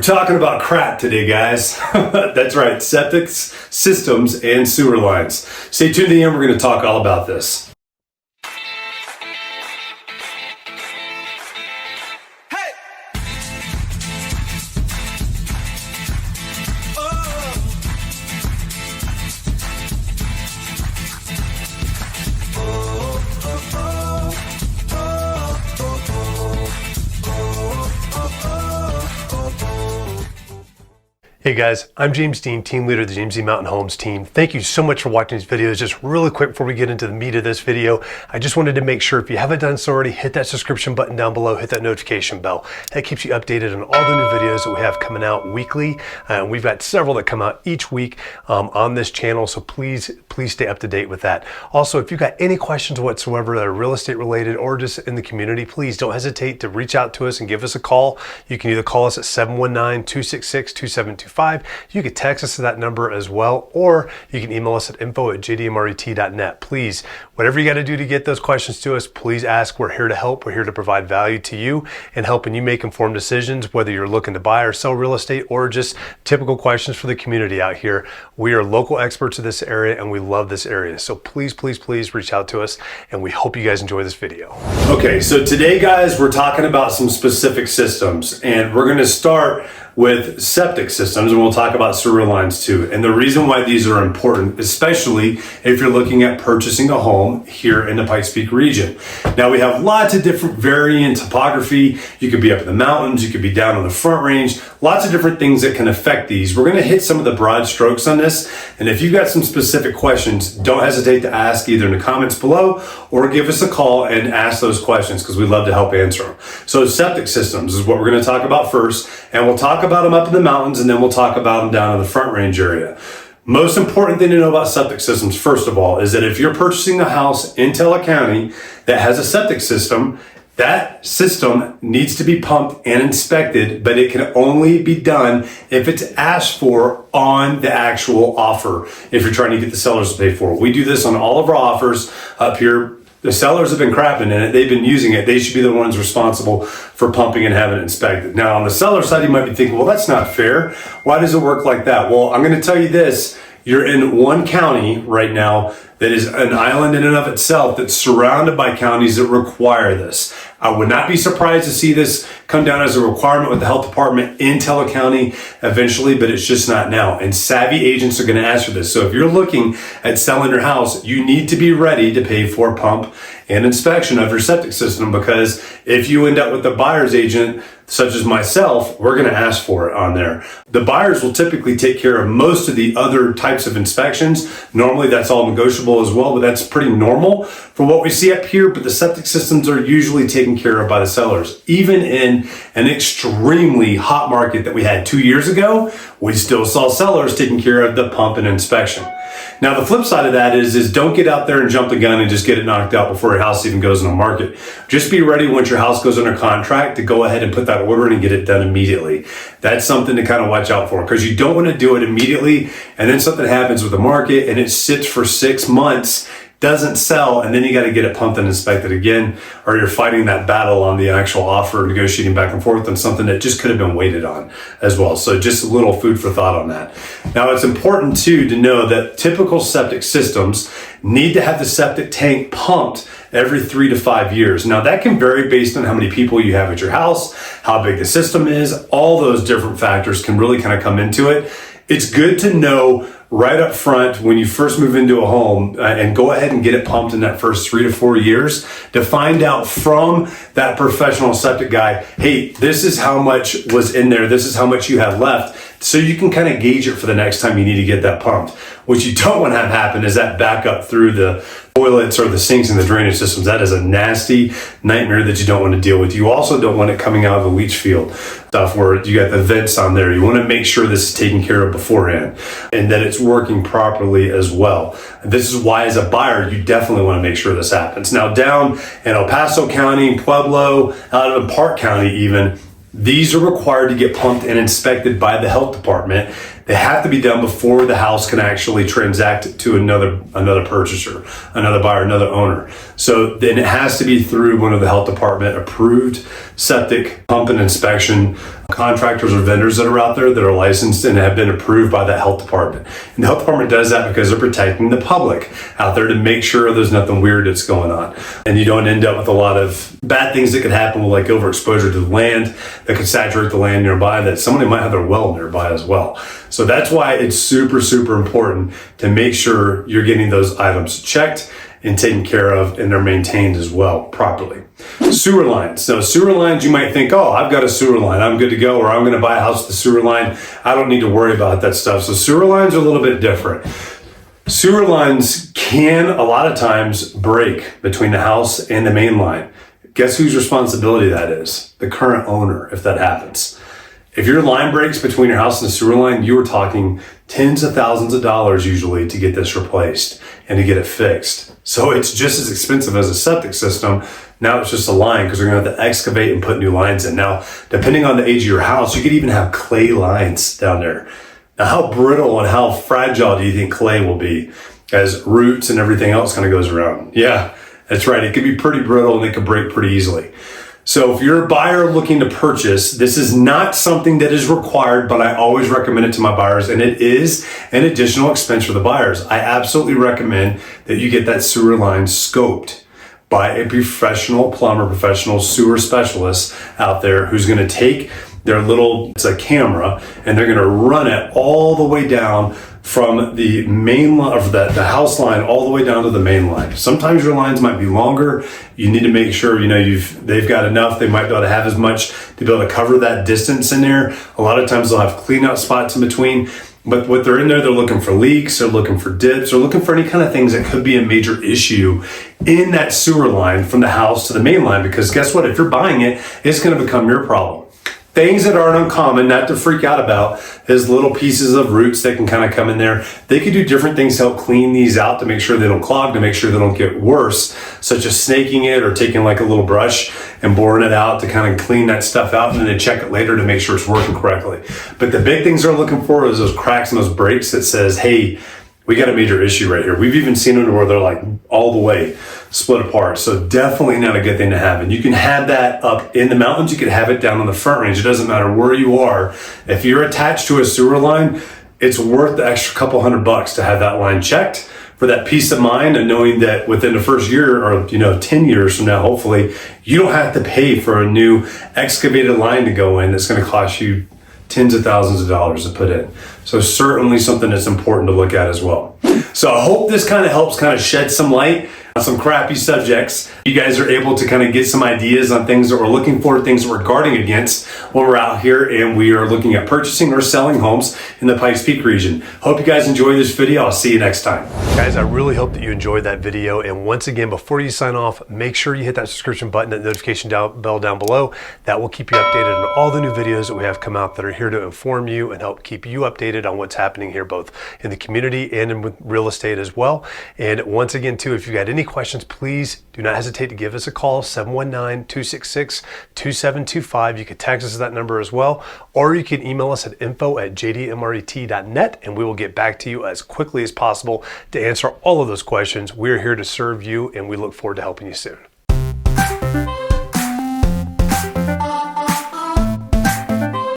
Talking about crap today, guys. That's right, septic systems and sewer lines. Stay tuned to the end, we're going to talk all about this. Hey guys, I'm James Dean, team leader of the James E. Mountain Homes team. Thank you so much for watching these videos. Just really quick before we get into the meat of this video, I just wanted to make sure if you haven't done so already, hit that subscription button down below, hit that notification bell. That keeps you updated on all the new videos that we have coming out weekly. We've got several that come out each week on this channel, so please stay up to date with that. Also, if you've got any questions whatsoever that are real estate related or just in the community, please don't hesitate to reach out to us and give us a call. You can either call us at 719-266-2725. You can text us to that number as well, or you can email us at info@jdmret.net. Please, whatever you got to do to get those questions to us, please ask. We're here to help. We're here to provide value to you and helping you make informed decisions, whether you're looking to buy or sell real estate or just typical questions for the community out here. We are local experts of this area and we love this area. So please reach out to us, and we hope you guys enjoy this video. Okay, so today, guys, we're talking about some specific systems, and we're going to start with septic systems, and we'll talk about sewer lines too. And the reason why these are important, especially if you're looking at purchasing a home here in the Pikes Peak region. Now, we have lots of different varying topography. You could be up in the mountains, you could be down on the front range, lots of different things that can affect these. We're gonna hit some of the broad strokes on this, and if you've got some specific questions, don't hesitate to ask either in the comments below or give us a call and ask those questions, because we'd love to help answer them. So septic systems is what we're gonna talk about first, and we'll talk about them up in the mountains, and then we'll talk about them down in the front range area. Most important thing to know about septic systems, first of all, is that if you're purchasing a house in Teller County that has a septic system, that system needs to be pumped and inspected, but it can only be done if it's asked for on the actual offer, if you're trying to get the sellers to pay for it. We do this on all of our offers up here. The sellers have been crapping in it. They've been using it. They should be the ones responsible for pumping and having it inspected. Now, on the seller side, you might be thinking, well, that's not fair. Why does it work like that? Well, I'm going to tell you this. You're in one county right now that is an island in and of itself that's surrounded by counties that require this. I would not be surprised to see this come down as a requirement with the health department in Teller County eventually, but it's just not now. And savvy agents are going to ask for this. So if you're looking at selling your house, you need to be ready to pay for a pump and inspection of your septic system, because if you end up with a buyer's agent such as myself, we're going to ask for it on there. The buyers will typically take care of most of the other types of inspections. Normally that's all negotiable as well, but that's pretty normal for what we see up here. But the septic systems are usually taken care of by the sellers. Even in an extremely hot market that we had 2 years ago, we still saw sellers taking care of the pump and inspection. Now, the flip side of that is don't get out there and jump the gun and just get it knocked out before your house even goes on the market. Just be ready once your house goes under contract to go ahead and put that order in and get it done immediately. That's something to kind of watch out for, because you don't want to do it immediately and then something happens with the market and it sits for 6 months, doesn't sell, and then you got to get it pumped and inspected again, or you're fighting that battle on the actual offer, negotiating back and forth on something that just could have been waited on as well. So just a little food for thought on that. Now, it's important too to know that typical septic systems need to have the septic tank pumped every 3 to 5 years. Now, that can vary based on how many people you have at your house, how big the system is. All those different factors can really kind of come into it. It's good to know right up front when you first move into a home and go ahead and get it pumped in that first 3 to 4 years to find out from that professional septic guy, hey, this is how much was in there, this is how much you have left, so you can kind of gauge it for the next time you need to get that pumped. What you don't want to have happen is that backup through the toilets or the sinks and the drainage systems. That is a nasty nightmare that you don't want to deal with. You also don't want it coming out of the leach field stuff where you got the vents on there. You want to make sure this is taken care of beforehand and that it's working properly as well. This is why, as a buyer, you definitely want to make sure this happens. Now, down in El Paso County, Pueblo, out of Park County even, these are required to get pumped and inspected by the health department. They have to be done before the house can actually transact to another purchaser, another buyer, another owner. So then it has to be through one of the health department approved septic pump and inspection contractors or vendors that are out there that are licensed and have been approved by the health department. And the health department does that because they're protecting the public out there to make sure there's nothing weird that's going on. And you don't end up with a lot of bad things that could happen with like overexposure to the land that could saturate the land nearby, that somebody might have their well nearby as well. So that's why it's super, super important to make sure you're getting those items checked and taken care of, and they're maintained as well properly. Sewer lines. So sewer lines, you might think, oh, I've got a sewer line, I'm good to go, or I'm going to buy a house with a sewer line, I don't need to worry about that stuff. So sewer lines are a little bit different. Sewer lines can a lot of times break between the house and the main line. Guess whose responsibility that is? The current owner, if that happens. If your line breaks between your house and the sewer line, you are talking tens of thousands of dollars usually to get this replaced and to get it fixed. So it's just as expensive as a septic system. Now it's just a line because they're going to have to excavate and put new lines in. Now, depending on the age of your house, you could even have clay lines down there. Now, how brittle and how fragile do you think clay will be as roots and everything else kind of goes around? Yeah, that's right. It could be pretty brittle and it could break pretty easily. So if you're a buyer looking to purchase, this is not something that is required, but I always recommend it to my buyers, and it is an additional expense for the buyers. I absolutely recommend that you get that sewer line scoped by a professional plumber, professional sewer specialist out there who's going to take their little, it's a camera, and they're going to run it all the way down from the main line, or the house line, all the way down to the main line. Sometimes your lines might be longer. You need to make sure, they've got enough. They might be able to have as much to be able to cover that distance in there. A lot of times they'll have clean out spots in between. But what they're in there, they're looking for leaks, they're looking for dips, they're looking for any kind of things that could be a major issue in that sewer line from the house to the main line. Because guess what? If you're buying it, it's going to become your problem. Things that aren't uncommon, not to freak out about, is little pieces of roots that can kind of come in there. They can do different things to help clean these out to make sure they don't clog, to make sure they don't get worse, such as snaking it or taking like a little brush and boring it out to kind of clean that stuff out, and then check it later to make sure it's working correctly. But the big things they're looking for is those cracks and those breaks that says, hey, we got a major issue right here. We've even seen them where they're like all the way split apart. So definitely not a good thing to have. And you can have that up in the mountains. You can have it down on the front range. It doesn't matter where you are. If you're attached to a sewer line, it's worth the extra couple $100 to have that line checked for that peace of mind and knowing that within the first year or 10 years from now, hopefully, you don't have to pay for a new excavated line to go in that's going to cost you tens of thousands of dollars to put in. So certainly something that's important to look at as well. So I hope this kind of helps kind of shed some light on some crappy subjects. You guys are able to kind of get some ideas on things that we're looking for, things that we're guarding against when we're out here and we are looking at purchasing or selling homes in the Pikes Peak region. Hope you guys enjoy this video. I'll see you next time. Guys, I really hope that you enjoyed that video. And once again, before you sign off, make sure you hit that subscription button, that notification bell down below. That will keep you updated on all the new videos that we have come out that are here to inform you and help keep you updated on what's happening here, both in the community and in real estate as well. And once again, too, if you got any questions, please do not hesitate to give us a call, 719-266-2725. You can text us at that number as well, or you can email us at info@jdmret.net, and we will get back to you as quickly as possible to answer all of those questions. We're here to serve you, and we look forward to helping you soon.